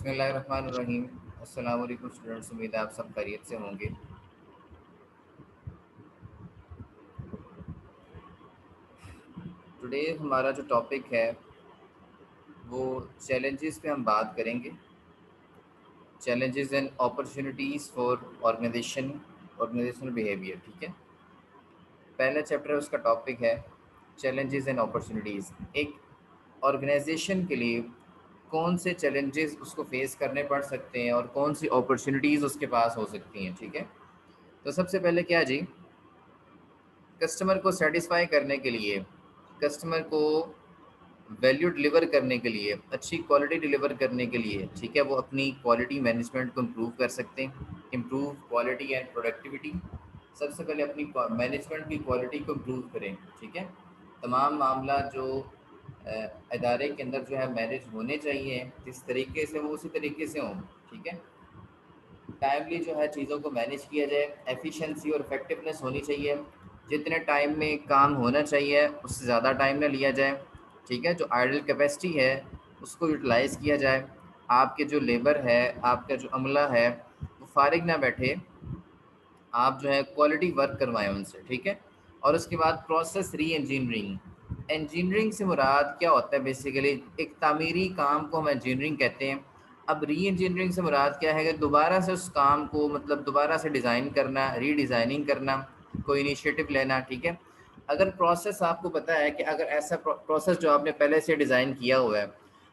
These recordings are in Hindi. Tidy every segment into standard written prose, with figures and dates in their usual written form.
बिस्मिल्लाहिर्रहमानिर्रहीम। अस्सलाम वालेकुम स्टूडेंट्स, उम्मीद है आप सब खैरियत से होंगे। टुडे हमारा जो टॉपिक है वो चैलेंजेस पे हम बात करेंगे। Challenges and opportunities for organisational behaviour. ठीक है, पहला चैप्टर है, उसका टॉपिक है चैलेंजेस एंड अपॉर्चुनिटीज़। एक ऑर्गेनाइजेशन के लिए कौन से चैलेंजेस उसको फेस करने पड़ सकते हैं और कौन सी अपॉर्चुनिटीज़ उसके पास हो सकती हैं। ठीक है, तो सबसे पहले क्या जी, कस्टमर को सेटिस्फाई करने के लिए, कस्टमर को वैल्यू डिलीवर करने के लिए, अच्छी क्वालिटी डिलीवर करने के लिए, ठीक है, वो अपनी क्वालिटी मैनेजमेंट को इम्प्रूव कर सकते हैं। Improve quality and productivity. सबसे पहले अपनी मैनेजमेंट की क्वालिटी को इम्प्रूव करें। ठीक है, तमाम मामला जो इदारे के अंदर जो है मैनेज होने चाहिए, जिस तरीके से वो उसी तरीके से हों। ठीक है, टाइमली जो है चीज़ों को मैनेज किया जाए, एफिशिएंसी और इफेक्टिवनेस होनी चाहिए। जितने टाइम में काम होना चाहिए उससे ज़्यादा टाइम ना लिया जाए। ठीक है, जो आइडल कैपेसिटी है उसको यूटिलाइज़ किया जाए। आपके जो लेबर है, आपका जो अमला है, वो फारिग ना बैठे, आप जो है क्वालिटी वर्क करवाएं उनसे। ठीक है, और उसके बाद प्रोसेस री इंजीनियरिंग। इंजीनियरिंग से मुराद क्या होता है? बेसिकली एक तामीरी काम को हम इंजीनियरिंग कहते हैं। अब री इंजीनियरिंग से मुराद क्या है कि दोबारा से उस काम को, मतलब दोबारा से डिज़ाइन करना, रीडिज़ाइनिंग करना, कोई इनिशिएटिव लेना। ठीक है, अगर प्रोसेस आपको पता है कि अगर ऐसा प्रोसेस जो आपने पहले से डिज़ाइन किया हुआ है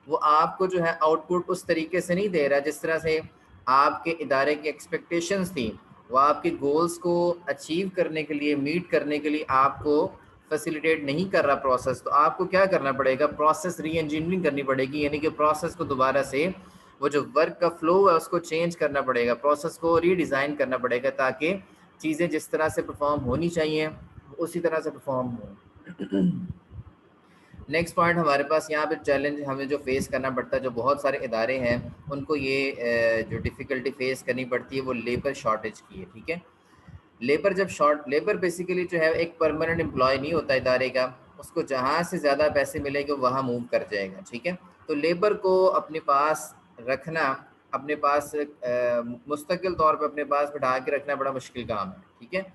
वो आपको जो है आउटपुट उस तरीके से नहीं दे रहा जिस तरह से आपके इदारे की एक्सपेक्टेशंस थी, वो आपके गोल्स को अचीव करने के लिए, मीट करने के लिए आपको फैसिलिटेट नहीं कर रहा प्रोसेस, तो आपको क्या करना पड़ेगा? प्रोसेस री इंजीनियरिंग करनी पड़ेगी। यानी कि प्रोसेस को दोबारा से, वो जो वर्क का फ्लो है उसको चेंज करना पड़ेगा, प्रोसेस को रीडिज़ाइन करना पड़ेगा ताकि चीज़ें जिस तरह से परफॉर्म होनी चाहिए उसी तरह से परफॉर्म हो। नेक्स्ट पॉइंट हमारे पास यहाँ पे चैलेंज हमें जो फेस करना पड़ता है, जो बहुत सारे इदारे हैं उनको ये जो डिफ़िकल्टी फेस करनी पड़ती है वो लेबर शॉर्टेज की है। ठीक है, लेबर बेसिकली जो है एक परमानेंट एम्प्लॉय नहीं होता इदारे का, उसको जहाँ से ज़्यादा पैसे मिलेंगे वहाँ मूव कर जाएगा। ठीक है, तो लेबर को अपने पास रखना, अपने पास मुस्तकिल तौर पे अपने पास बिठा के रखना बड़ा मुश्किल काम है। ठीक है,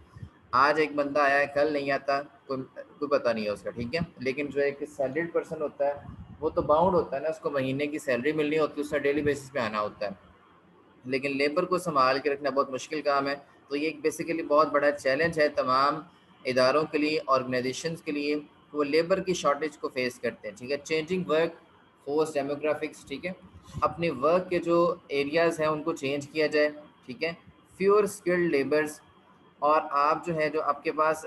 आज एक बंदा आया है, कल नहीं आता, कोई कोई पता नहीं है उसका। ठीक है, लेकिन जो एक सैलरीड पर्सन होता है वो तो बाउंड होता है ना, उसको महीने की सैलरी मिलनी होती है, उसका डेली बेसिस पे आना होता है। लेकिन लेबर को संभाल के रखना बहुत मुश्किल काम है। तो ये एक बेसिकली बहुत बड़ा चैलेंज है तमाम इदारों के लिए, ऑर्गेनाइजेशंस के लिए, वो लेबर की शॉर्टेज को फेस करते हैं। ठीक है, चेंजिंग वर्क फोर्स डेमोग्राफिक्स। ठीक है, अपने वर्क के जो एरियाज़ हैं उनको चेंज किया जाए। ठीक है, फ्यूअर स्किल्ड लेबर्स, और आप जो है, जो आपके पास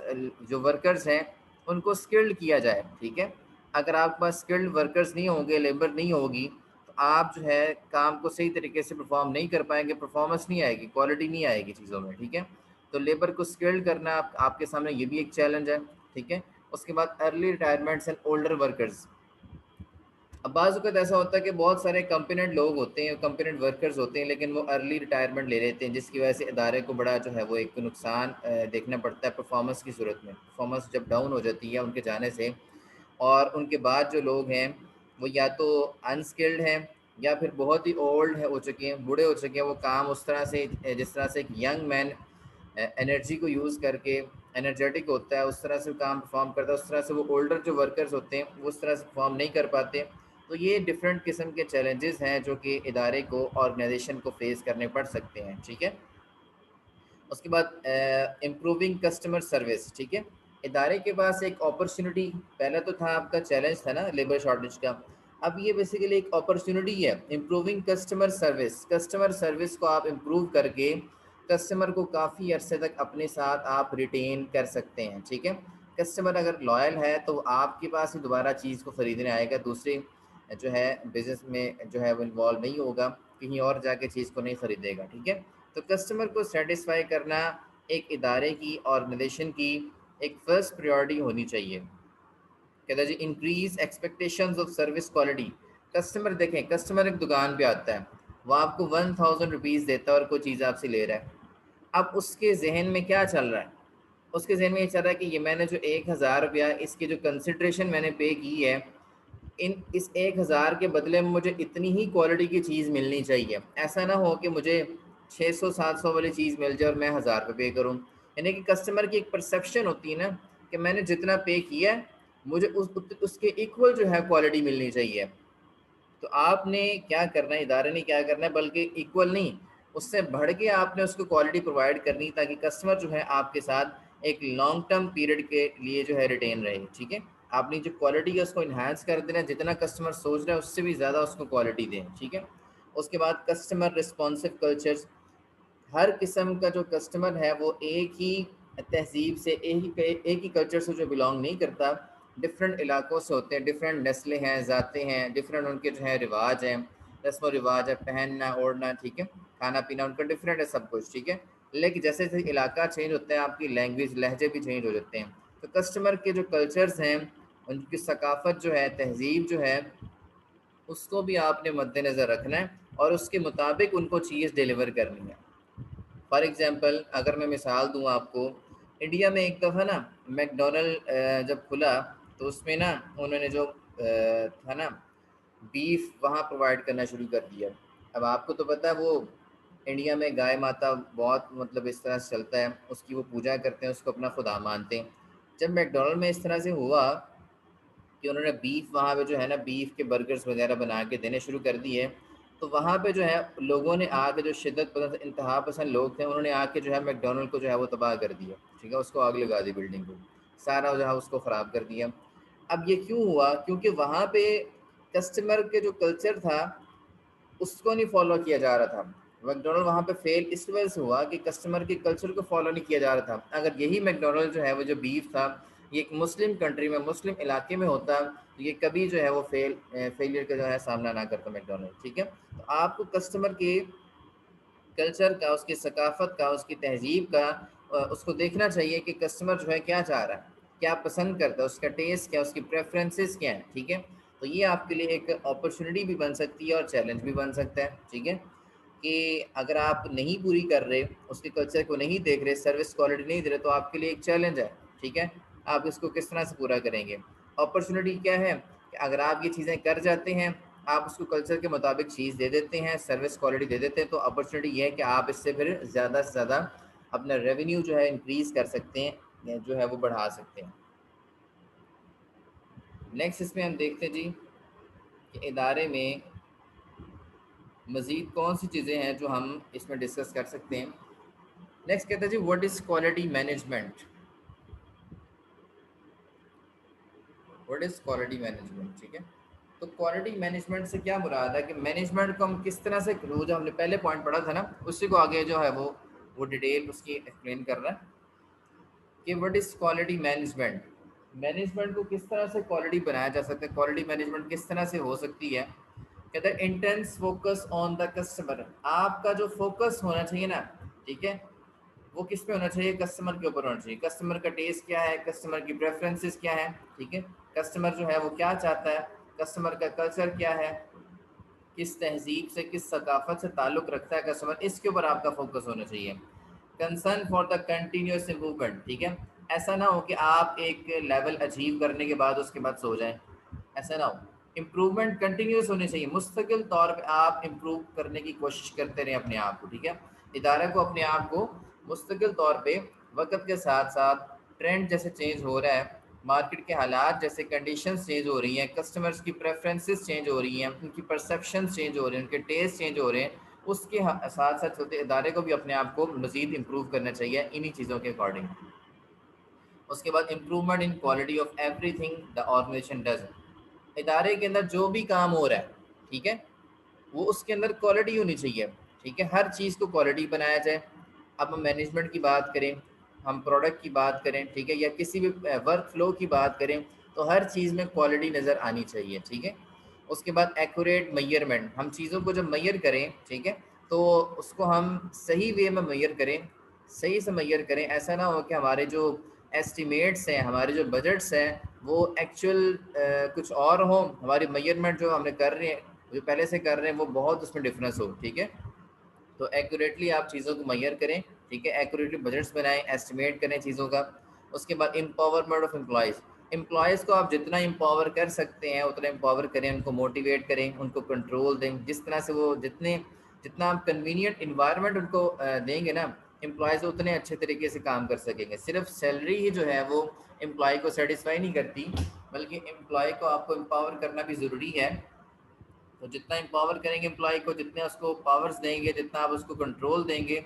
जो वर्कर्स हैं उनको स्किल्ड किया जाए। ठीक है, अगर आपके पास स्किल्ड वर्कर्स नहीं होंगे, लेबर नहीं होगी, तो आप जो है काम को सही तरीके से परफॉर्म नहीं कर पाएंगे, परफॉर्मेंस नहीं आएगी, क्वालिटी नहीं आएगी चीज़ों में। ठीक है, तो लेबर को स्किल्ड करना आपके सामने ये भी एक चैलेंज है। ठीक है, उसके बाद early retirements and older workers. अब बाज़ वक़्त ऐसा होता है कि बहुत सारे कंपेनेंट लोग होते हैं, कंपेनेंट वर्कर्स होते हैं, लेकिन वो अर्ली रिटायरमेंट ले लेते हैं, जिसकी वजह से इदारे को बड़ा जो है वो एक नुकसान देखना पड़ता है परफॉर्मेंस की सूरत में। परफॉर्मेंस जब डाउन हो जाती है उनके जाने से, और उनके बाद जो लोग हैं वो या तो अनस्किल्ड हैं या फिर बहुत ही ओल्ड है, हो चुके हैं, बूढ़े हो चुके हैं। वो काम उस तरह से, जिस तरह से एक यंग मैन एनर्जी को यूज़ करके एनर्जेटिक होता है उस तरह से काम परफॉर्म करता है, उस तरह से वो ओल्डर जो वर्कर्स होते हैं वो उस तरह से परफॉर्म नहीं कर पाते। तो ये डिफरेंट किस्म के चैलेंजेस हैं जो कि इदारे को, ऑर्गेनाइजेशन को फेस करने पड़ सकते हैं। ठीक है, उसके बाद इम्प्रूविंग कस्टमर सर्विस। ठीक है, इदारे के पास एक अपॉर्चुनिटी, पहले तो था आपका चैलेंज था ना लेबर शॉर्टेज का, अब ये बेसिकली एक अपॉर्चुनिटी है। Improving customer service, customer service को आप इम्प्रूव करके कस्टमर को काफ़ी अरसे तक अपने साथ आप रिटेन कर सकते हैं। ठीक है, कस्टमर अगर लॉयल है तो आपके पास ही दोबारा चीज़ को ख़रीदने आएगा, दूसरे जो है बिज़नेस में जो है वो इन्वॉल्व नहीं होगा, कहीं और जाके चीज़ को नहीं ख़रीदेगा। ठीक है, तो कस्टमर को सेटिस्फाई करना एक इदारे की, ऑर्गेनाइजेशन की एक फ़र्स्ट प्रायोरिटी होनी चाहिए। कहता है जी, increase expectations of service quality. Customer देखें, कस्टमर एक दुकान पे आता है, वो आपको 1000 रुपीज़ देता है और कोई चीज़ आपसे ले रहा है। अब उसके जहन में क्या चल रहा है? उसके जहन में ये चल रहा है कि ये मैंने जो 1000 रुपया इसकी जो कंसिड्रेशन मैंने पे की है, इन इस 1000 के बदले में मुझे इतनी ही क्वालिटी की चीज़ मिलनी चाहिए। ऐसा ना हो कि मुझे 600-700 वाली चीज़ मिल जाए और मैं 1000 रुपये पे करूँ। यानी कि कस्टमर की एक परसेप्शन होती है ना कि मैंने जितना पे किया है मुझे उसके इक्वल जो है क्वालिटी मिलनी चाहिए। तो आपने क्या करना है, इदारे ने क्या करना है, बल्कि इक्वल नहीं, उससे बढ़ के आपने उसको क्वालिटी प्रोवाइड करनी, ताकि कस्टमर जो है आपके साथ एक लॉन्ग टर्म पीरियड के लिए जो है रिटेन रहे। ठीक है, आपने जो क्वालिटी है उसको इन्हांस कर देना, जितना कस्टमर सोच रहा है उससे भी ज़्यादा उसको क्वालिटी दें। ठीक है, उसके बाद कस्टमर रिस्पॉन्सिव कल्चर्स। हर किस्म का जो कस्टमर है वो एक ही तहजीब से, एक ही कल्चर से जो बिलोंग नहीं करता, डिफरेंट इलाकों से होते हैं, डिफरेंट नस्लें हैं, ज़ातें हैं, डिफरेंट उनके जो है रिवाज हैं, रस्म व रिवाज है, पहनना ओढ़ना, ठीक है, खाना पीना उनका डिफरेंट है सब कुछ। ठीक है, लेकिन जैसे जैसे इलाका चेंज होता है आपकी लैंग्वेज लहजे भी चेंज हो जाते हैं। तो कस्टमर के जो कल्चर्स हैं, उनकी सकाफ़त जो है, तहजीब जो है, उसको भी आपने मद्देनज़र रखना है और उसके मुताबिक उनको चीज़ डिलीवर करनी है। फॉर एग्ज़ाम्पल अगर मैं मिसाल दूँ आपको, इंडिया में एक दफ़ा ना मैकडॉनल्ड जब खुला तो उसमें ना उन्होंने जो था ना बीफ वहाँ प्रोवाइड करना शुरू कर दिया। अब आपको तो पता है वो इंडिया में गाय माता बहुत मतलब इस तरह से चलता है, उसकी वो पूजा करते हैं, उसको अपना खुदा मानते हैं। जब मैकडॉनल्ड में इस तरह से हुआ कि उन्होंने बीफ वहाँ पे जो है ना बीफ के बर्गर्स वगैरह बना के देने शुरू कर दिए, तो वहाँ पे जो है लोगों ने आके, जो शिद्दत पसंद इंतहा पसंद लोग थे, उन्होंने आके जो है मैकडॉनल्ड को जो है वो तबाह कर दिया। ठीक है, उसको आग लगा दी, बिल्डिंग को सारा जो है उसको ख़राब कर दिया। अब ये क्यों हुआ? क्योंकि वहाँ पे कस्टमर के जो कल्चर था उसको नहीं फॉलो किया जा रहा था। मैकडॉनल्ड वहाँ पे फेल इस वजह से हुआ कि कस्टमर के कल्चर को फॉलो नहीं किया जा रहा था। अगर यही मैकडॉनल्ड जो है वो जो बीफ था, ये एक मुस्लिम कंट्री में, मुस्लिम इलाके में होता, तो ये कभी जो है वो फेलियर का जो है सामना ना करता मैकडॉनल्ड। ठीक है, तो आपको कस्टमर के कल्चर का, उसकी सकाफ़त का, उसकी तहज़ीब का उसको देखना चाहिए कि कस्टमर जो है क्या चाह रहा है, क्या पसंद करता है, उसका टेस्ट क्या है, उसकी प्रेफरेंसेस क्या हैं। ठीक है, तो ये आपके लिए एक अपॉर्चुनिटी भी बन सकती है और चैलेंज भी बन सकता है। ठीक है, कि अगर आप नहीं पूरी कर रहे, उसके कल्चर को नहीं देख रहे, सर्विस क्वालिटी नहीं दे रहे, तो आपके लिए एक चैलेंज है। ठीक है, आप इसको किस तरह से पूरा करेंगे? अपॉर्चुनिटी क्या है कि अगर आप ये चीज़ें कर जाते हैं, आप उसको कल्चर के मुताबिक चीज़ दे देते हैं, सर्विस क्वालिटी दे देते हैं, तो अपॉर्चुनिटी ये है कि आप इससे फिर ज़्यादा से ज़्यादा अपना रेवेन्यू जो है इंक्रीज़ कर सकते हैं, या जो है वो बढ़ा सकते हैं। नेक्स्ट इसमें हम देखते हैं जी कि इदारे में मज़ीद कौन सी चीज़ें हैं जो हम इसमें डिस्कस कर सकते हैं। नेक्स्ट कहते हैं जी, what is quality management? What is quality management? ठीक है, तो क्वालिटी मैनेजमेंट से क्या मुराद है कि मैनेजमेंट को हम किस तरह से, वो जो हमने पहले पॉइंट पढ़ा था ना, उसी को आगे जो है वो डिटेल उसकी एक्सप्लेन कर रहा है कि what is quality management. Management को किस तरह से क्वालिटी बनाया जा सकता है, क्वालिटी मैनेजमेंट किस तरह से हो सकती है। कहते हैं intense focus on the customer. आपका जो फोकस होना चाहिए ना, ठीक है, वो किस पे होना चाहिए? कस्टमर के ऊपर होना चाहिए। कस्टमर का टेस्ट क्या है, कस्टमर की प्रेफरेंसेस क्या है, ठीक है, कस्टमर जो है वो क्या चाहता है, कस्टमर का कल्चर क्या है, किस तहजीब से, किस सकाफत से ताल्लुक़ रखता है कस्टमर, इसके ऊपर आपका फोकस होना चाहिए। Concern for the continuous improvement. ठीक है, ऐसा ना हो कि आप एक लेवल अचीव करने के बाद उसके बाद सो जाएं, ऐसा ना हो। इम्प्रूवमेंट कंटिन्यूस होनी चाहिए, मुस्तकिल तौर पे आप इम्प्रूव करने की कोशिश करते रहें अपने आप को। ठीक है, इदारे को अपने आप को मुस्तकिल तौर पे वक्त के साथ साथ, ट्रेंड जैसे चेंज हो रहा है, मार्केट के हालात जैसे कंडीशंस चेंज हो रही हैं, कस्टमर्स की प्रेफरेंसेस चेंज हो रही हैं, उनकी परसेप्शन चेंज हो रहे हैं, उनके टेस्ट चेंज हो रहे हैं, उसके साथ साथ चलते इदारे को भी अपने आप को मज़ीद इम्प्रूव करना चाहिए इन्हीं चीज़ों के अकॉर्डिंग। उसके बाद improvement in quality of everything the organisation does. इदारे के अंदर जो भी काम हो रहा है, ठीक है, वो उसके अंदर क्वालिटी होनी चाहिए। ठीक है, हर चीज़ को क्वालिटी बनाया जाए। अब हम मैनेजमेंट की बात करें, हम प्रोडक्ट की बात करें, ठीक है, या किसी भी वर्क फ्लो की बात करें, तो हर चीज़ में क्वालिटी नज़र आनी चाहिए। ठीक है, उसके बाद एक्यूरेट मेजरमेंट। हम चीज़ों को जब मेजर करें, ठीक है, तो उसको हम सही वे में मेजर करें, सही से मेजर करें। ऐसा ना हो कि हमारे जो एस्टिमेट्स हैं, हमारे जो बजट्स हैं, वो एक्चुअल कुछ और हों, हमारी मेजरमेंट जो हमने कर रहे हैं, जो पहले से कर रहे हैं, वो बहुत उसमें डिफरेंस हो। ठीक है, तो एक्यूरेटली आप चीज़ों को मेजर करें। ठीक है, एक्यूरेटली बजट्स बनाएं, एस्टिमेट करें चीज़ों का। उसके बाद एम्पावरमेंट ऑफ एम्प्लॉयज़। एम्प्लॉयज़ को आप जितना एम्पावर कर सकते हैं उतना एम्पावर करें, उनको मोटिवेट करें, उनको कंट्रोल दें, जिस तरह से वो जितना आप कन्वीनियंट इन्वायरमेंट उनको देंगे ना, एम्प्लॉयज़ उतने अच्छे तरीके से काम कर सकेंगे। सिर्फ सैलरी ही जो है वो एम्प्लॉय को सेटिस्फाई नहीं करती, बल्कि एम्प्लॉय को आपको एम्पावर करना भी ज़रूरी है। तो जितना एम्पावर करेंगे एम्प्लॉय को, जितने उसको पावर्स देंगे, जितना आप उसको कंट्रोल देंगे,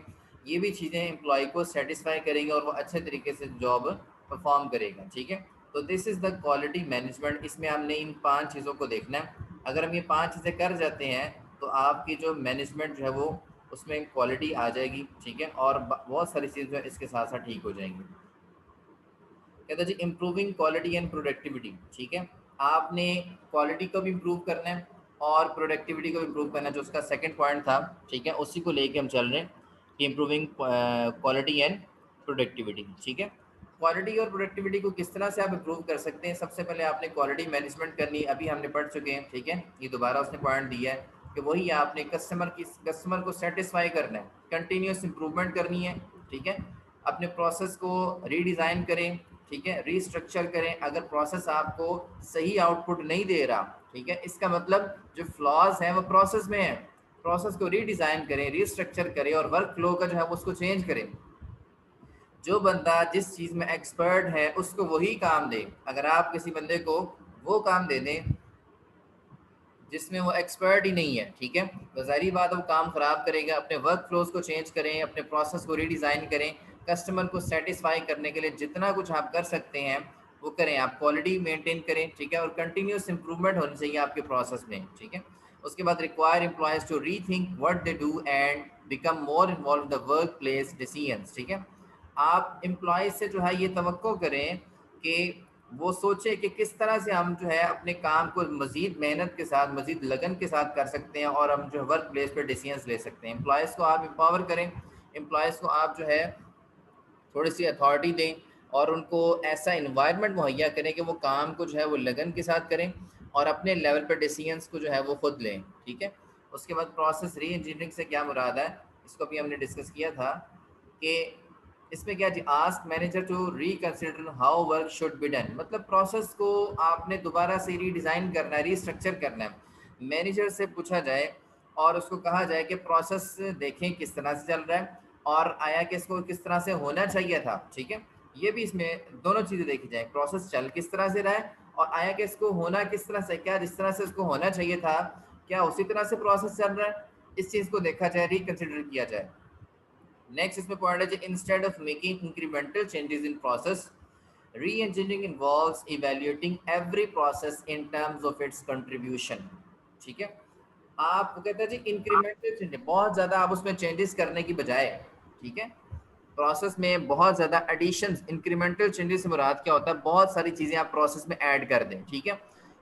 ये भी चीज़ें एम्प्लॉय को सेटिस्फाई करेंगे और वो अच्छे तरीके से जॉब परफॉर्म करेगा। ठीक है, तो this is the quality management. इसमें हमने इन 5 चीज़ों को देखना है। अगर हम ये 5 चीज़ें कर जाते हैं तो आपकी जो मैनेजमेंट जो है वो उसमें क्वालिटी आ जाएगी। ठीक है, और बहुत सारी चीज़ें जो है इसके साथ साथ ठीक हो जाएंगी। कहता है जी इम्प्रूविंग क्वालिटी एंड प्रोडक्टिविटी। ठीक है, आपने क्वालिटी को भी इम्प्रूव करना है और प्रोडक्टिविटी को इम्प्रूव करना है, जो उसका सेकंड पॉइंट था। ठीक है, उसी को लेके हम चल रहे हैं कि इम्प्रूविंग क्वालिटी एंड प्रोडक्टिविटी। ठीक है, क्वालिटी और प्रोडक्टिविटी को किस तरह से आप इम्प्रूव कर सकते हैं। सबसे पहले आपने क्वालिटी मैनेजमेंट करनी, अभी हमने पढ़ चुके हैं। ठीक है, ये दोबारा उसने पॉइंट दिया है कि वही आपने कस्टमर को सेटिस्फाई करना है, कंटिन्यूस इम्प्रूवमेंट करनी है। ठीक है, अपने प्रोसेस को रीडिज़ाइन करें। ठीक है, रीस्ट्रक्चर करें। अगर प्रोसेस आपको सही आउटपुट नहीं दे रहा, ठीक है, इसका मतलब जो फ्लॉज हैं वो प्रोसेस में है। प्रोसेस को रीडिज़ाइन करें, रीस्ट्रक्चर करें और वर्क फ्लो का जो है उसको चेंज करें। जो बंदा जिस चीज़ में एक्सपर्ट है उसको वही काम दे। अगर आप किसी बंदे को वो काम दे दें जिसमें वो एक्सपर्ट ही नहीं है, ठीक है, तो ज़ाहिर बात है वो काम ख़राब करेगा। अपने वर्क फ्लोज को चेंज करें, अपने प्रोसेस को रीडिज़ाइन करें, कस्टमर को सेटिस्फाई करने के लिए जितना कुछ आप कर सकते हैं वो करें। आप क्वालिटी मेंटेन करें। ठीक है, और कंटिन्यूस इंप्रूवमेंट होनी चाहिए आपके प्रोसेस में। ठीक है, उसके बाद require employees to rethink what they do and become more involve in the work place decisions. ठीक है, आप एम्प्लॉय से जो है ये तवक्को करें कि वो सोचे कि किस तरह से हम जो है अपने काम को मज़ीद मेहनत के साथ, मज़ीद लगन के साथ कर सकते हैं और हम जो है वर्क प्लेस पे डिसीजंस ले सकते हैं। एम्प्लॉयज़ को आप एम्पावर करें, एम्प्लॉयज़ को आप जो है थोड़ी सी अथॉरिटी दें और उनको ऐसा इन्वायरमेंट मुहैया करें कि वो काम को जो है वो लगन के साथ करें और अपने लेवल पर डिसीजंस को जो है वो खुद लें। ठीक है, उसके बाद प्रोसेस री इंजीनियरिंग से क्या मुराद है, इसको भी हमने डिस्कस किया था कि इसमें क्या जी, ask manager to reconsider how work should be done. मतलब प्रोसेस को आपने दोबारा से रीडिज़ाइन करना है, रीस्ट्रक्चर करना है। मैनेजर से पूछा जाए और उसको कहा जाए कि प्रोसेस देखें किस तरह से चल रहा है और आया कि इसको किस तरह से होना चाहिए था। ठीक है, ये भी इसमें दोनों चीज़ें देखी जाए, प्रोसेस चल किस तरह से रहा है और आया कि इसको होना किस तरह से, क्या जिस तरह से इसको होना चाहिए था क्या उसी तरह से प्रोसेस चल रहा है, इस चीज़ को देखा जाए, रिकंसिडर किया जाए। नेक्स्ट इसमें पॉइंट है instead of making incremental changes in process, reengineering involves evaluating every process in terms of its contribution. ठीक है, आप कहते हैं जी इंक्रीमेंटल चेंजेस, बहुत ज़्यादा आप उसमें चेंजेस करने की बजाय, ठीक है, प्रोसेस में बहुत ज़्यादा एडिशंस, इंक्रीमेंटल चेंजेस से मुराद क्या होता है, बहुत सारी चीज़ें आप प्रोसेस में ऐड कर दें। ठीक है,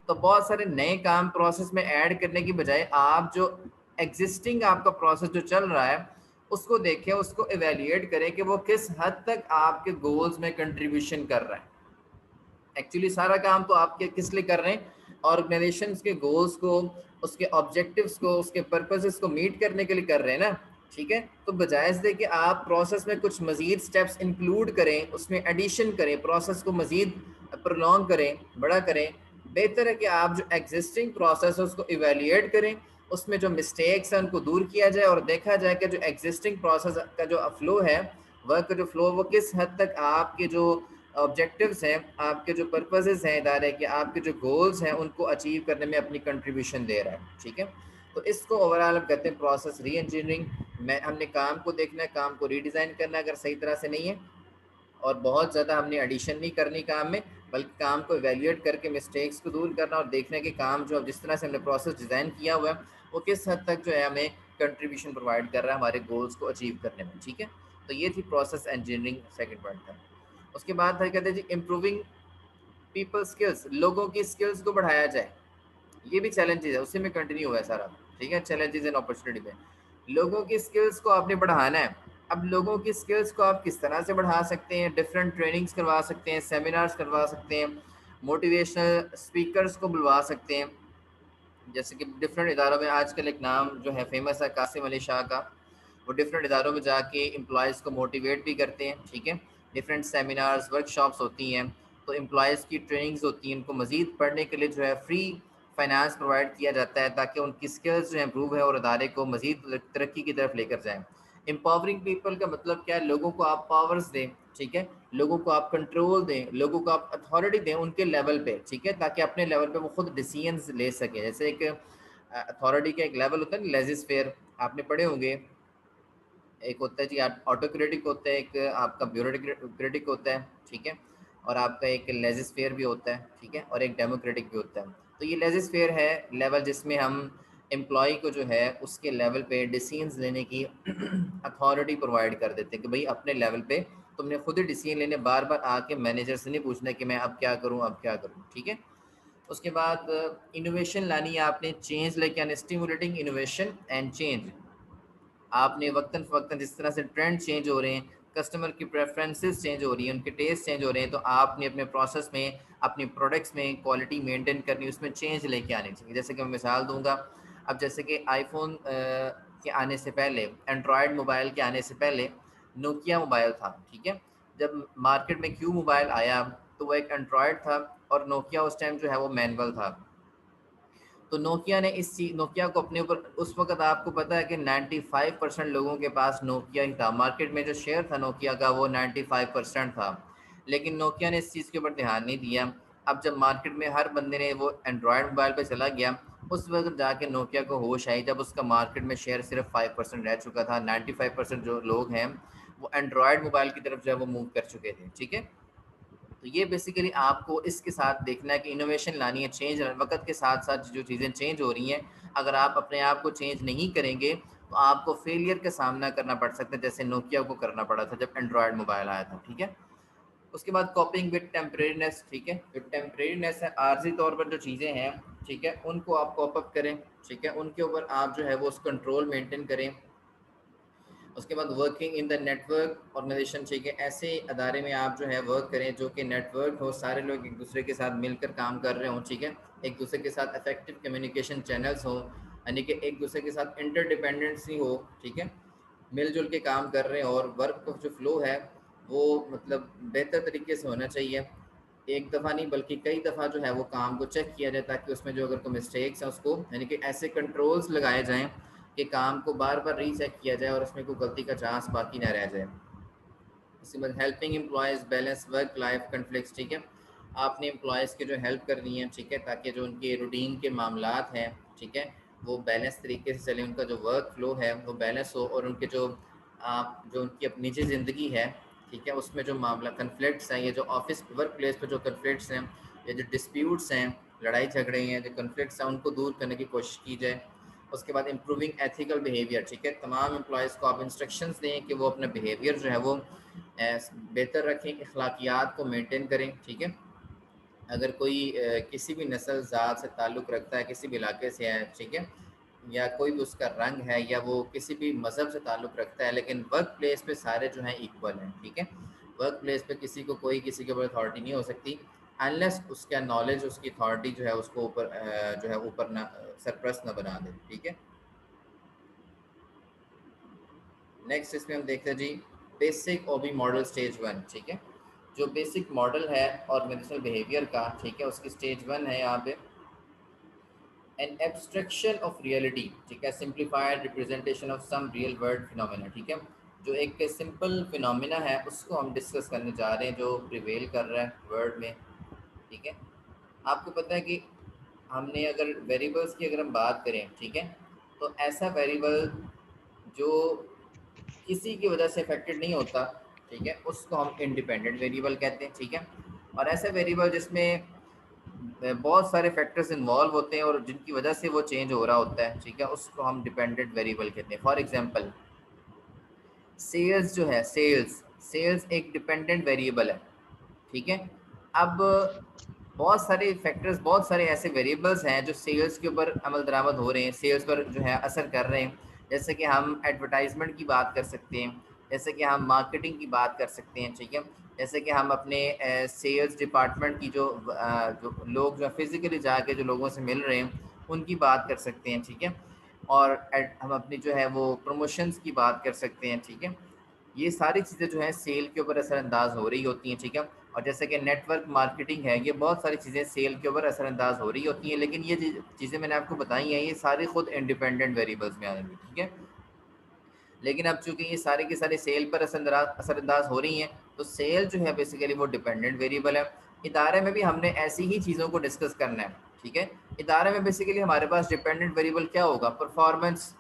तो बहुत सारे नए काम प्रोसेस में ऐड करने की बजाय आप जो एग्जिस्टिंग आपका प्रोसेस जो चल रहा है उसको देखें, उसको एवेल्यूएट करें कि वो किस हद तक आपके गोल्स में कंट्रीब्यूशन कर रहा है। एक्चुअली सारा काम तो आपके किस लिए कर रहे हैं, ऑर्गेनाइजेशन के गोल्स को, उसके ऑब्जेक्टिव्स को, उसके पर्पसेस को मीट करने के लिए कर रहे हैं ना। ठीक है, तो बजाय इससे कि आप प्रोसेस में कुछ मजीद स्टेप्स इंक्लूड करें, उसमें एडिशन करें, प्रोसेस को मजीद प्रोलॉन्ग करें, बड़ा करें, बेहतर है कि आप जो एग्जिस्टिंग प्रोसेस है उसको इवेल्यूएट करें, उसमें जो मिस्टेक्स हैं उनको दूर किया जाए और देखा जाए कि जो एग्जिस्टिंग प्रोसेस का जो फ्लो है, वर्क का जो फ्लो, वो किस हद तक आपके जो ऑब्जेक्टिव्स हैं, आपके जो पर्पसेस हैं इदारे के, आपके जो गोल्स हैं उनको अचीव करने में अपनी कंट्रीब्यूशन दे रहा है। ठीक है, तो इसको ओवरऑल हम कहते हैं प्रोसेस री इंजीनियरिंग में। हमने काम को देखना है, काम को रीडिज़ाइन करना है अगर सही तरह से नहीं है, और बहुत ज़्यादा हमने एडिशन नहीं करनी काम में, बल्कि काम को इवेल्यूएट करके मिस्टेक्स को दूर करना और देखना कि काम जो जिस तरह से हमने प्रोसेस डिज़ाइन किया हुआ है वो किस हद तक जो है हमें कंट्रीब्यूशन प्रोवाइड कर रहा है हमारे गोल्स को अचीव करने में। ठीक है, तो ये थी प्रोसेस इंजीनियरिंग, सेकेंड पॉइंट था। उसके बाद था कहते हैं जी इम्प्रूविंग पीपल स्किल्स, लोगों की स्किल्स को बढ़ाया जाए। ये भी चैलेंजेस है, उसी में कंटिन्यू हुआ है सारा। ठीक है, चैलेंजेस एंड अपॉर्चुनिटी में लोगों की स्किल्स को आपने बढ़ाना है। अब लोगों की स्किल्स को आप किस तरह से बढ़ा सकते हैं, डिफरेंट ट्रेनिंग्स करवा सकते हैं, सेमिनार्स करवा सकते हैं, मोटिवेशनल स्पीकर्स को बुलवा सकते हैं। जैसे कि डिफरेंट इदारों में आजकल एक नाम जो है फेमस है कासिम अली शाह का, वो डिफरेंट इदारों में जाके एम्प्लॉयज़ को मोटिवेट भी करते हैं। ठीक है, डिफरेंट सेमिनार्स, वर्कशॉप्स होती हैं, तो एम्प्लॉयज़ की ट्रेनिंग्स होती हैं, उनको मज़ीद पढ़ने के लिए जो है फ्री फाइनेंस प्रोवाइड किया जाता है ताकि उनकी स्किल्स जो इम्प्रूव है और अदारे को मज़ीद तरक्की की तरफ लेकर जाएँ। एम्पावरिंग पीपल का मतलब क्या है? लोगों को आप पावर्स दें, ठीक है? लोगों को आप कंट्रोल दें, लोगों को आप अथॉरिटी दें उनके लेवल पे, ठीक है? ताकि अपने लेवल पे वो खुद डिसीजंस ले सकें। जैसे एक अथॉरिटी का एक लेवल होता है ना, लेजिस फेयर, आपने पढ़े होंगे। एक होता है जी ऑटोक्रेटिक होता है, एक आपका ब्यूरोक्रेटिक होता है, ठीक है? और आपका एक लेजिस फेयर भी होता है, ठीक है? और एक डेमोक्रेटिक भी होता है। तो ये लेजिस फेयर है लेवल जिसमें हम एम्प्लॉय को जो है उसके लेवल पे डिसीजंस लेने की अथॉरिटी प्रोवाइड कर देते हैं कि भाई अपने लेवल पे तुमने खुद ही डिसीजन लेने, बार बार आके मैनेजर से नहीं पूछना कि मैं अब क्या करूं, अब क्या करूं, ठीक है? उसके बाद इनोवेशन लानी है आपने, चेंज लेके आने, स्टिमुलेटिंग इनोवेशन एंड चेंज। आपने वक्तन फ़वक्तन जिस तरह से ट्रेंड चेंज हो रहे हैं, कस्टमर की प्रेफरेंसेस चेंज हो रही हैं, उनके टेस्ट चेंज हो रहे हैं, तो आपने अपने प्रोसेस में, अपनी प्रोडक्ट्स में क्वालिटी मेंटेन करनी, उसमें चेंज लेके आने चाहिए। जैसे कि मैं मिसाल दूंगा, अब जैसे कि आईफोन के आने से पहले, एंड्रॉयड मोबाइल के आने से पहले नोकिया मोबाइल था, ठीक है? जब मार्केट में क्यू मोबाइल आया तो वो एक एंड्रॉयड था और नोकिया उस टाइम जो है वो मैनुअल था। तो नोकिया ने इस चीज, नोकिया को अपने ऊपर, उस वक्त आपको पता है कि 95% लोगों के पास नोकिया ही था। मार्केट में जो शेयर था नोकिया का वो 95% था, लेकिन नोकिया ने इस चीज़ के ऊपर ध्यान नहीं दिया। अब जब मार्केट में हर बंदे ने वो एंड्रॉयड मोबाइल पे चला गया, उस वक्त जाके नोकिया को होश आई जब उसका मार्केट में शेयर सिर्फ 5% रह चुका था। 95% जो लोग हैं वो एंड्रॉयड मोबाइल की तरफ जो है वो मूव कर चुके थे, ठीक है? तो ये बेसिकली आपको इसके साथ देखना है कि इनोवेशन लानी है, चेंज वक्त के साथ साथ जो चीज़ें चेंज हो रही हैं, अगर आप अपने आप को चेंज नहीं करेंगे तो आपको फेलियर का सामना करना पड़ सकता है, जैसे नोकिया को करना पड़ा था जब एंड्रॉयड मोबाइल आया था, ठीक है? उसके बाद कॉपिंग विद टेम्परेरीनेस, ठीक है? जो टेम्परेरीनेस है, आर्जी तौर पर जो चीज़ें हैं, ठीक है, उनको आप कॉप अप करें, ठीक है? उनके ऊपर आप जो है वो उस कंट्रोल मेंटेन करें। उसके बाद working in the network organisation, ठीक है? ऐसे अदारे में आप जो है वर्क करें जो कि नेटवर्क हो, सारे लोग एक दूसरे के साथ मिलकर काम कर रहे हों, ठीक है? एक दूसरे के साथ इफेक्टिव कम्युनिकेशन चैनल्स हों, यानी कि एक दूसरे के साथ इंटरडिपेंडेंसी हो, ठीक है? मिलजुल के काम कर रहे हैं और वर्क का जो फ्लो है वो मतलब बेहतर तरीके से होना चाहिए। एक दफ़ा नहीं बल्कि कई दफ़ा जो है वो काम को चेक किया जाए ताकि उसमें जो अगर कोई मिस्टेक्स हैं उसको, यानी कि ऐसे कंट्रोल्स लगाए जाएँ कि काम को बार बार रीचेक किया जाए और उसमें कोई गलती का चांस बाकी ना रह जाए। इसके बाद helping employees balance work life conflicts, ठीक है? आपने एम्प्लॉयज़ की जो हेल्प करनी है, ठीक है? ताकि जो उनके रूटीन के मामलात हैं, ठीक है, वो बैलेंस तरीके से चले, उनका जो वर्क फ्लो है वो बैलेंस हो और उनके जो आप जो उनकी अपनी निजी ज़िंदगी है, ठीक है, उसमें जो मामला कन्फ्लिक्ट्स हैं, ये जो ऑफिस वर्क प्लेस पर जो कन्फ्लिक्ट्स हैं, ये जो डिस्प्यूट्स हैं, लड़ाई झगड़े हैं, जो कन्फ्लिक्ट्स हैं, उनको दूर करने की कोशिश की जाए। उसके बाद इम्प्रूविंग एथिकल बिहेवियर, ठीक है? तमाम एम्प्लॉयज़ को आप इंस्ट्रक्शंस दें कि वो अपना बिहेवियर जो है वो बेहतर रखें, अखलाकियात को मेंटेन करें, ठीक है? अगर कोई किसी भी नस्ल ज़ात से ताल्लुक़ रखता है, किसी भी इलाके से है, ठीक है? या कोई भी उसका रंग है या वो किसी भी मज़हब से ताल्लुक़ रखता है, लेकिन वर्क प्लेस पे सारे जो हैं इक्वल हैं, ठीक है? वर्क प्लेस पे किसी को कोई किसी के ऊपर अथॉरिटी नहीं हो सकती अनलेस उसका नॉलेज, उसकी अथॉरिटी जो है उसको ऊपर जो है ऊपर ना सरप्रस्त ना बना दे, ठीक है? नेक्स्ट इसमें हम देखते हैं जी बेसिक ओबी मॉडल स्टेज 1, ठीक है? जो बेसिक मॉडल है ऑर्गेनाइजेशनल बिहेवियर का, ठीक है, उसकी स्टेज 1 है यहाँ पे एन एब्स्ट्रक्शन ऑफ रियलिटी, ठीक है, simplified representation of some real world phenomena, ठीक है? जो एक सिंपल फिनोमेना है उसको हम डिस्कस करने जा रहे हैं जो प्रिवेल कर रहा है वर्ल्ड में, ठीक है? आपको पता है कि हमने अगर वेरिएबल्स की अगर हम बात करें, ठीक है, तो ऐसा वेरिएबल जो किसी की वजह से अफेक्टेड नहीं होता, ठीक है, उसको हम इंडिपेंडेंट वेरिएबल कहते हैं, ठीक है? और ऐसा वेरिएबल जिसमें बहुत सारे फैक्टर्स इन्वॉल्व होते हैं और जिनकी वजह से वो चेंज हो रहा होता है, ठीक है, उसको हम डिपेंडेंट वेरिएबल कहते हैं। फॉर एग्जांपल सेल्स जो है, सेल्स सेल्स एक डिपेंडेंट वेरिएबल है, ठीक है? अब बहुत सारे फैक्टर्स, बहुत सारे ऐसे वेरिएबल्स हैं जो सेल्स के ऊपर अमल दरामद हो रहे हैं, सेल्स पर जो है असर कर रहे हैं। जैसे कि हम एडवर्टाइजमेंट की बात कर सकते हैं, जैसे कि हम मार्केटिंग की बात कर सकते हैं, ठीक है? जैसे कि हम अपने सेल्स डिपार्टमेंट की जो लोग जो फिज़िकली जाके जो लोगों से मिल रहे हैं उनकी बात कर सकते हैं, ठीक है? और हम अपनी जो है वो प्रमोशंस की बात कर सकते हैं, ठीक है? ये सारी चीज़ें जो है सेल के ऊपर असरअंदाज हो रही होती हैं, ठीक है। और जैसे कि नेटवर्क मार्केटिंग है, ये बहुत सारी चीज़ें सेल के ऊपर असरअंदाज हो रही होती हैं, लेकिन ये चीज़ें मैंने आपको बताई हैं, ये सारी खुद इंडिपेंडेंट वेरिएबल्स में आ रही हैं, ठीक है। लेकिन अब चूंकि ये सारे के सारे सेल पर असरअंदाज हो रही हैं, तो सेल जो है बेसिकली वो डिपेंडेंट वेरिएबल है। इदारे में भी हमने ऐसी ही चीज़ों को डिस्कस करना है, ठीक है। इदारे में बेसिकली हमारे पास डिपेंडेंट वेरिएबल क्या होगा, परफॉर्मेंस।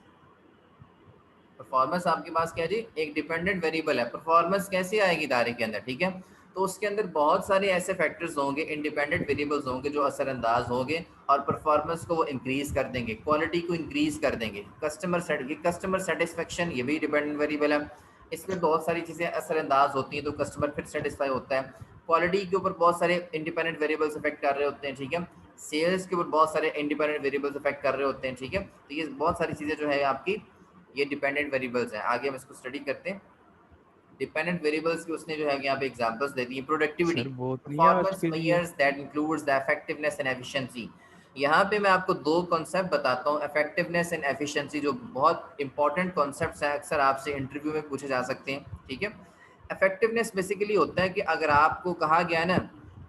परफॉर्मेंस आपके पास क्या जी, एक डिपेंडेंट वेरिएबल है। परफॉर्मेंस कैसे आएगी इदारे के अंदर, ठीक है। तो उसके अंदर बहुत सारे ऐसे फैक्टर्स होंगे, इंडिपेंडेंट वेरिएबल्स होंगे जो असरअंदाज होंगे और परफॉर्मेंस को वो इंक्रीज कर देंगे, क्वालिटी को इंक्रीज कर देंगे। कस्टमर सेटिस्फेक्शन, ये भी डिपेंडेंट वेरिएबल है। इसमें बहुत सारी चीज़ें असरअंदाज होती हैं तो कस्टमर फिर सेटिस्फाई होता है। क्वालिटी के ऊपर बहुत सारे इंडिपेंडेंट वेरिएबल्स इफेक्ट कर रहे होते हैं, ठीक है। सेल्स के ऊपर बहुत सारे इंडिपेंडेंट वेरिएबल्स इफेक्ट कर रहे होते हैं, ठीक है। तो ये बहुत सारी चीज़ें जो है आपकी ये डिपेंडेंट वेरिएबल्स हैं। आगे हम इसको स्टडी करते हैं। डिपेंडेंट वेरिएबल्स की उसने जो है यहाँ पे एग्जांपल्स दे दी है। प्रोडक्टिविटी, सर बहुत नहीं है आज परफॉर्मेंस के लिए। Measures that includes the effectiveness and efficiency. यहाँ पे मैं आपको दो कॉन्सेप्ट बताता हूँ, इफेक्टिवनेस एंड एफिशिएंसी, जो बहुत इंपॉर्टेंट कॉन्सेप्ट्स हैं, अक्सर आपसे इंटरव्यू में पूछे जा सकते हैं, ठीक है। इफेक्टिवनेस बेसिकली होता है कि अगर आपको कहा गया है ना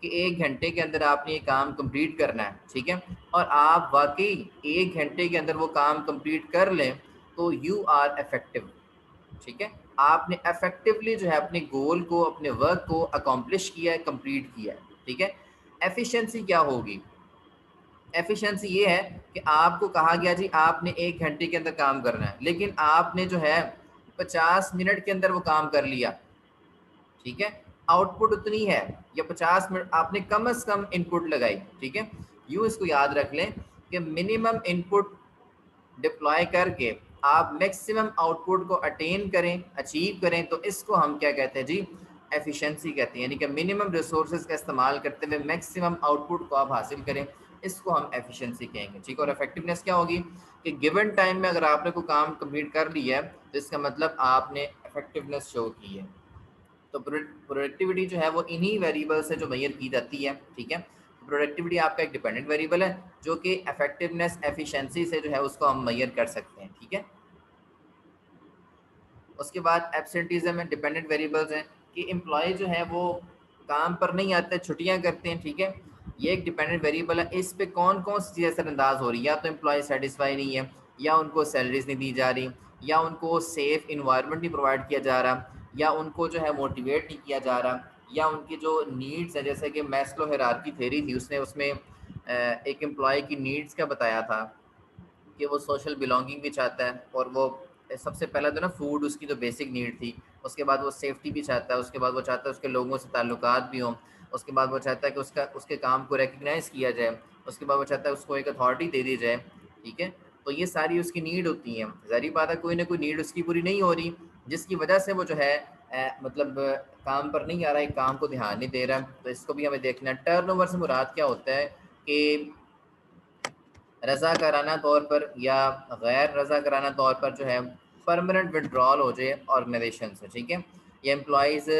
कि 1 घंटे के अंदर आपने ये काम कंप्लीट करना है, ठीक है, और आप वाकई 1 घंटे के अंदर वो काम कंप्लीट कर लें, तो यू आर इफेक्टिव, ठीक है। आपने इफेक्टिवली जो है अपने गोल को, अपने वर्क को अकॉम्प्लिश किया है, कंप्लीट किया है, ठीक है। एफिशिएंसी क्या होगी, एफिशिएंसी ये है कि आपको कहा गया जी आपने 1 घंटे के अंदर काम करना है, लेकिन आपने जो है 50 मिनट के अंदर वो काम कर लिया, ठीक है। आउटपुट उतनी है, या 50 मिनट आपने कम से कम इनपुट लगाई, ठीक है। यूँ इसको याद रख लें कि मिनिमम इनपुट डिप्लॉय करके आप मैक्सिमम आउटपुट को अटेन करें, अचीव करें, तो इसको हम क्या कहते हैं जी, एफिशिएंसी कहते हैं। यानी कि मिनिमम रिसोर्सेज का इस्तेमाल करते हुए मैक्सिमम आउटपुट को आप हासिल करें, इसको हम एफिशिएंसी कहेंगे, ठीक है। और इफेक्टिवनेस क्या होगी कि गिवन टाइम में अगर आपने कोई काम कंप्लीट कर लिया है, तो इसका मतलब आपने इफेक्टिवनेस शो की है। तो प्रोडक्टिविटी जो है वो इन्हीं वेरिएबल से जो मेजर की जाती है, ठीक है। प्रोडक्टिविटी आपका एक डिपेंडेंट वेरिएबल है जो कि इफेक्टिवनेस एफिशिएंसी से जो है उसको हम मेजर कर सकते हैं, ठीक है। उसके बाद एब्सेंटीज़म में डिपेंडेंट वेरिएबल्स हैं कि एम्प्लॉय जो है वो काम पर नहीं आते, छुट्टियां करते हैं, ठीक है। ये एक डिपेंडेंट वेरिएबल है। इस पे कौन कौन सी चीज़ असरअंदाज हो रही है, या तो एम्प्लॉय सेटिस्फाई नहीं है, या उनको सैलरीज नहीं दी जा रही, या उनको सेफ इन्वायरमेंट नहीं प्रोवाइड किया जा रहा, या उनको जो है मोटिवेट नहीं किया जा रहा, या उनकी जो नीड्स है, जैसे कि मैस्लो हायरार्की थ्योरी थी, उसने उसमें एक एम्प्लॉय की नीड्स का बताया था कि वो सोशल बिलोंगिंग भी चाहता है, और वो सबसे पहला तो ना फूड उसकी जो बेसिक नीड थी, उसके बाद वो सेफ्टी भी चाहता है, उसके बाद वो चाहता है उसके लोगों से ताल्लुकात भी हों, उसके बाद वो चाहता है कि उसके काम को रिकग्नाइज़ किया जाए, उसके बाद वो चाहता है उसको एक अथॉरिटी दे दी जाए, ठीक है। तो ये सारी उसकी नीड होती हैं। ज़ाहिर बात है कोई ना कोई नीड उसकी पूरी नहीं हो रही, जिसकी वजह से वो जो है मतलब काम पर नहीं आ रहा है, काम को ध्यान नहीं दे रहा है, तो इसको भी हमें देखना है। टर्नओवर से मुराद क्या होता है कि रज़ाकाराना तौर पर या गैर रज़ाकाराना तौर पर जो है परमानेंट विड्रॉल हो जाए ऑर्गेनाइजेशन से, ठीक है। ये एम्प्लॉइज़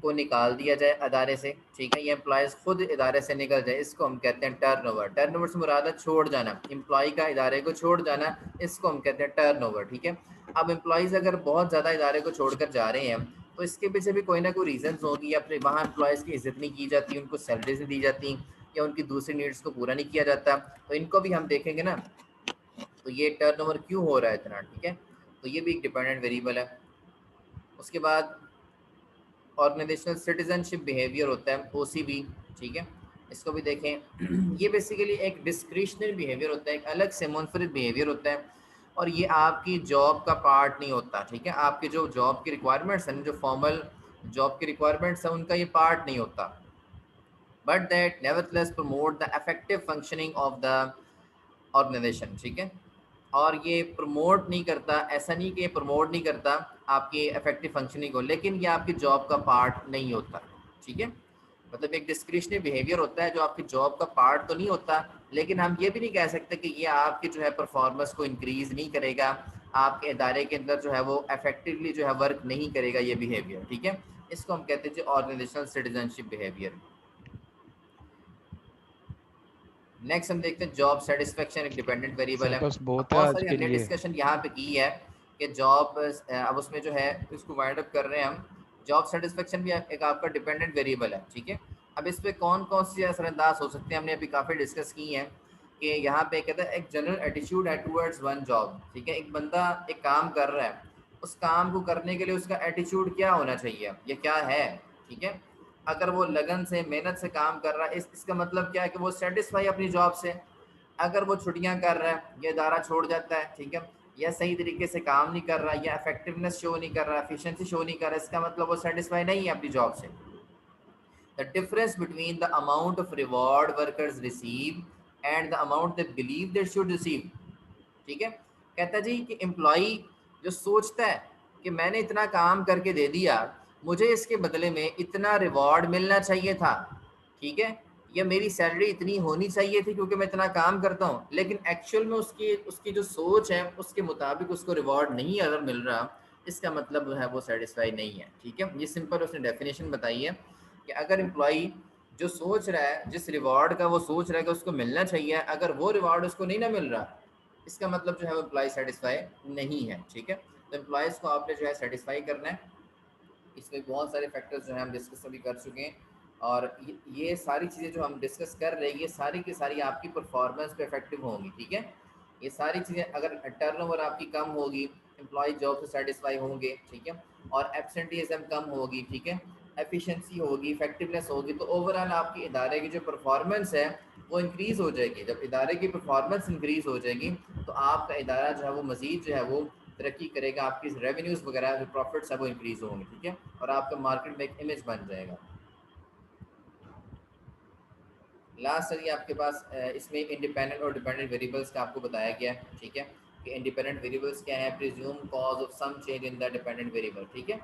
को निकाल दिया जाए अदारे से, ठीक है। ये एम्प्लॉइज़ खुद इदारे से निकल जाए, इसको हम कहते हैं टर्नओवर। टर्नओवर से मुराद है छोड़ जाना, एम्प्लॉय का इदारे को छोड़ जाना, इसको हम कहते हैं टर्नओवर, ठीक है। अब एम्प्लॉइज़ अगर बहुत ज़्यादा इदारे को छोड़कर जा रहे हैं, तो इसके पीछे भी कोई ना कोई रीज़न्स होगी, या फिर वहाँ एम्प्लॉइज़ की इज़्ज़त नहीं की जाती, उनको सैलरीज नहीं दी जाती, या उनकी दूसरी नीड्स को पूरा नहीं किया जाता, तो इनको भी हम देखेंगे ना, तो ये टर्नओवर क्यों हो रहा है इतना, ठीक है। तो ये भी एक डिपेंडेंट वेरिएबल है। उसके बाद ऑर्गेनाइजेशनल सिटीजनशिप बिहेवियर होता है, ओसीबी, ठीक है। इसको भी देखें। ये बेसिकली एक डिस्क्रिशनरी बिहेवियर होता है, एक अलग से मुनफरिद बिहेवियर होता है, और ये आपकी जॉब का पार्ट नहीं होता, ठीक है। आपके जो जॉब की रिक्वायरमेंट्स हैं, जो फॉर्मल जॉब की रिक्वायरमेंट्स हैं, उनका ये पार्ट नहीं होता, but that nevertheless promote the effective functioning of the organisation, ठीक है। और ये प्रमोट नहीं करता, ऐसा नहीं कि ये प्रमोट नहीं करता आपकी इफेक्टिव फंक्शनिंग को, लेकिन ये आपकी जॉब का पार्ट नहीं होता, ठीक है। मतलब एक डिस्क्रिशनरी बिहेवियर होता है जो आपकी जॉब का पार्ट तो नहीं होता, लेकिन हम ये भी नहीं कह सकते कि ये आपकी जो है परफॉर्मेंस को इंक्रीज नहीं करेगा, आपके इदारे के अंदर जो है वो इफेक्टिवली जो है वर्क नहीं करेगा ये बिहेवियर, ठीक है। इसको हम कहते हैं ऑर्गेनाइजेशनल सिटीजनशिप बिहेवियर। नेक्स्ट हम देखते हैं जॉब सेटिस्फेक्शन, एक डिपेंडेंट वेरिएबल सर है। बस अब बहुत है बहुत आज सारी के हमने लिए। डिस्कशन यहाँ पे की है कि जॉब अब उसमें जो है इसको वाइंड अप कर रहे हैं हम। जॉब सेटिस्फेक्शन भी एक आपका डिपेंडेंट वेरिएबल है, ठीक है। अब इस पे कौन कौन सी असरअंदाज हो सकते हैं हमने अभी काफ़ी डिस्कस की हैं कि यहाँ पे कहता है एक जनरल एटीट्यूड है टूवर्ड्स वन जॉब, ठीक है। एक बंदा एक काम कर रहा है, उस काम को करने के लिए उसका एटीट्यूड क्या होना चाहिए, ये क्या है, ठीक है। अगर वो लगन से मेहनत से काम कर रहा है, इसका मतलब क्या है कि वो सेटिस्फाई अपनी जॉब से। अगर वो छुट्टियां कर रहा है, ये इदारा छोड़ जाता है, ठीक है, या सही तरीके से काम नहीं कर रहा, या इफेक्टिवनेस शो नहीं कर रहा, एफिशिएंसी शो नहीं कर रहा, इसका मतलब वो सेटिस्फाई नहीं है अपनी जॉब से। The difference between the amount of reward workers receive and the amount they believe they should receive, ठीक है। कहता जी कि एम्प्लॉई जो सोचता है कि मैंने इतना काम करके दे दिया, मुझे इसके बदले में इतना रिवॉर्ड मिलना चाहिए था, ठीक है, या मेरी सैलरी इतनी होनी चाहिए थी क्योंकि मैं इतना काम करता हूँ, लेकिन एक्चुअल में उसकी उसकी जो सोच है उसके मुताबिक उसको रिवॉर्ड नहीं अगर मिल रहा, इसका मतलब जो है वो सेटिस्फाई नहीं है, ठीक है। ये सिंपल उसने डेफिनेशन बताई है कि अगर एम्प्लॉई जो सोच रहा है, जिस रिवॉर्ड का वो सोच रहा है कि उसको मिलना चाहिए, अगर वो रिवॉर्ड उसको नहीं ना मिल रहा, इसका मतलब जो है वो एम्प्लॉय सेटिस्फाई नहीं है, ठीक है। तो एम्प्लॉयज़ को आपने जो है सेटिस्फाई करना है। इसमें बहुत सारे फैक्टर्स जो है हम डिस्कस अभी कर चुके हैं, और ये सारी चीज़ें जो हम डिस्कस कर रहे हैं ये सारी की सारी आपकी परफॉर्मेंस पे इफेक्टिव होंगी, ठीक है। ये सारी चीज़ें अगर टर्नओवर आपकी कम होगी, एम्प्लॉय जॉब से सेटिस्फाई होंगे, ठीक है, और एब्सेंटीज़म कम होगी, ठीक है, एफिशिएंसी होगी, इफेक्टिवनेस होगी, तो ओवरऑल आपकी इदारे की जो परफॉर्मेंस है वो इंक्रीज़ हो जाएगी। जब इदारे की परफॉर्मेंस इंक्रीज़ हो जाएगी तो आपका इदारा जो है वो मज़ीद जो है वो तरक्की करेगा, आपकी रेवेन्यूज़ वगैरह जो प्रॉफिट्स है वो इंक्रीज़ होंगे, ठीक है, और आपका मार्केट में एक इमेज बन जाएगा। लास्ट सर ये आपके पास इसमें इंडिपेंडेंट और डिपेंडेंट वेरिएबल्स का आपको बताया गया है, ठीक है, कि इंडिपेंडेंट वेरिएबल्स क्या है, presume cause of some change in the dependent variable, ठीक है।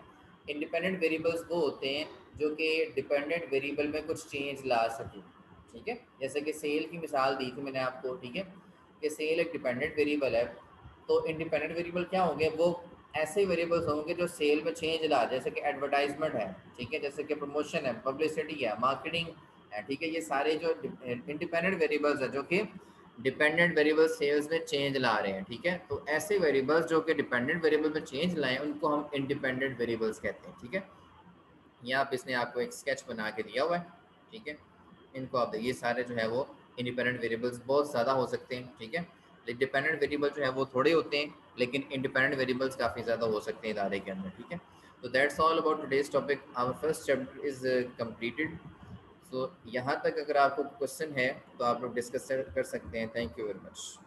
इंडिपेंडेंट वेरिएबल्स वो होते हैं जो कि डिपेंडेंट वेरिएबल में कुछ चेंज ला सकें, ठीक है। जैसे कि सेल की मिसाल दी थी मैंने आपको, ठीक है, कि सेल एक डिपेंडेंट वेरिएबल है। तो इंडिपेंडेंट वेरिएबल क्या होंगे, वो ऐसे वेरिएबल्स होंगे जो सेल में चेंज ला, जैसे कि एडवर्टाइजमेंट है, ठीक है, जैसे कि प्रमोशन है, पब्लिसिटी है, मार्केटिंग है, ठीक है। ये सारे जो इंडिपेंडेंट वेरिएबल्स है जो कि डिपेंडेंट वेरिएबल सेल्स में चेंज ला रहे हैं, ठीक है। तो ऐसे वेरिएबल्स जो कि डिपेंडेंट वेरिएबल में चेंज लाएं उनको हम इंडिपेंडेंट वेरिएबल्स कहते हैं, ठीक है। ये आप इसने आपको एक स्केच बना के दिया हुआ है, ठीक है। इनको आप देखिए, सारे जो है वो इंडिपेंडेंट वेरिएबल्स बहुत ज़्यादा हो सकते हैं, ठीक है। लेकिन डिपेंडेंट वेरिएबल जो है वो थोड़े होते हैं, लेकिन इंडिपेंडेंट वेरिएबल्स काफ़ी ज़्यादा हो सकते हैं इदारे के अंदर, ठीक है। तो that's all about today's topic, our first chapter is completed. So यहाँ तक अगर आपको क्वेश्चन है तो आप लोग डिस्कस कर सकते हैं। Thank you very much.